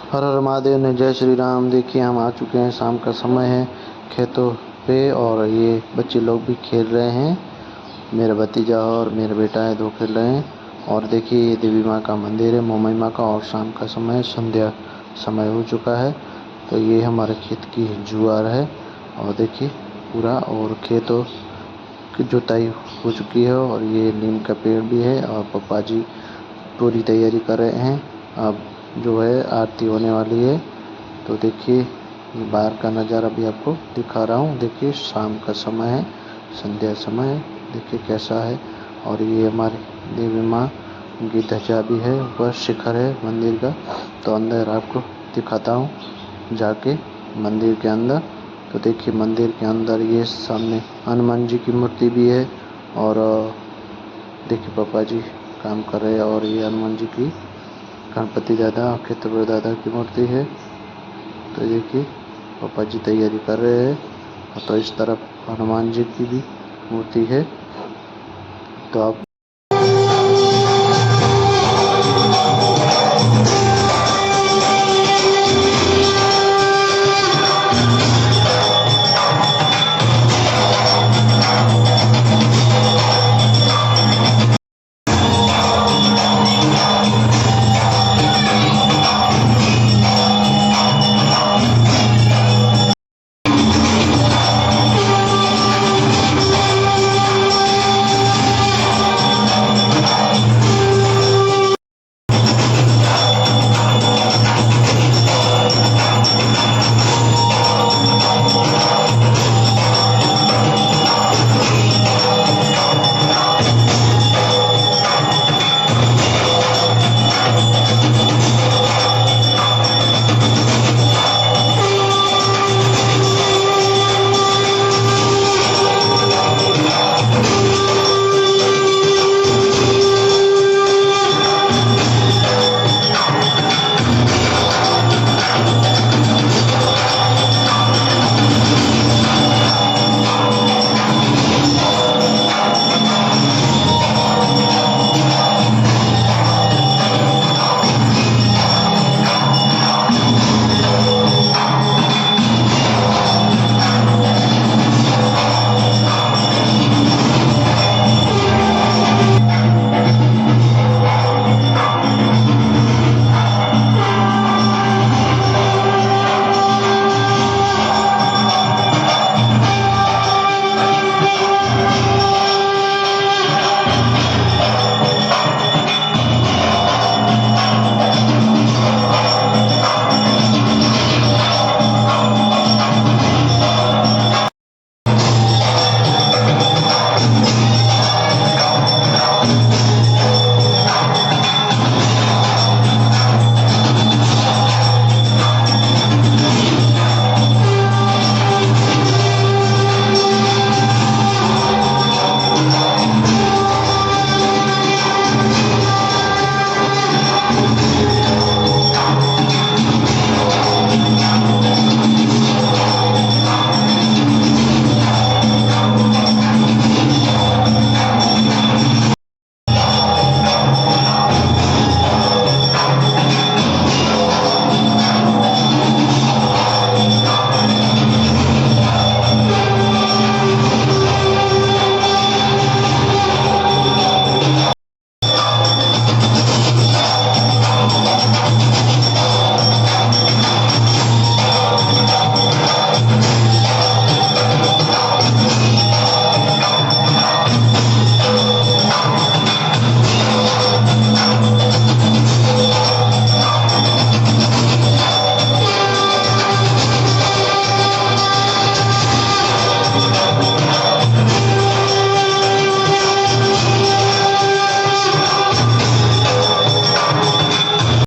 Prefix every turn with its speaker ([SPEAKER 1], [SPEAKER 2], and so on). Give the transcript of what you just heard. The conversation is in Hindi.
[SPEAKER 1] हर हर महादेव ने जय श्री राम। देखिए हम आ चुके हैं, शाम का समय है खेतों पे और ये बच्चे लोग भी खेल रहे हैं। मेरा भतीजा और मेरा बेटा है, दो खेल रहे हैं। और देखिए ये देवी माँ का मंदिर है, मोमई माँ का, और शाम का समय, संध्या समय हो चुका है। तो ये हमारे खेत की जुआर है और देखिए पूरा, और खेतों की जुताई हो चुकी है और ये नीम का पेड़ भी है और पापा जी पूरी तैयारी कर रहे हैं। अब जो है आरती होने वाली है। तो देखिए बाहर का नज़ारा भी आपको दिखा रहा हूँ। देखिए शाम का समय है, संध्या समय है, देखिए कैसा है। और ये हमारी देवी माँ की ध्वजा भी है, ऊपर शिखर है मंदिर का। तो अंदर आपको दिखाता हूँ जाके मंदिर के अंदर। तो देखिए मंदिर के अंदर ये सामने हनुमान जी की मूर्ति भी है और देखिए पापा जी काम कर रहे हैं। और ये हनुमान जी की, गणपति दादा, खेतवर दादा की मूर्ति है। तो देखिए पापा जी तैयारी कर रहे हैं। तो इस तरफ हनुमान जी की भी मूर्ति है। तो आप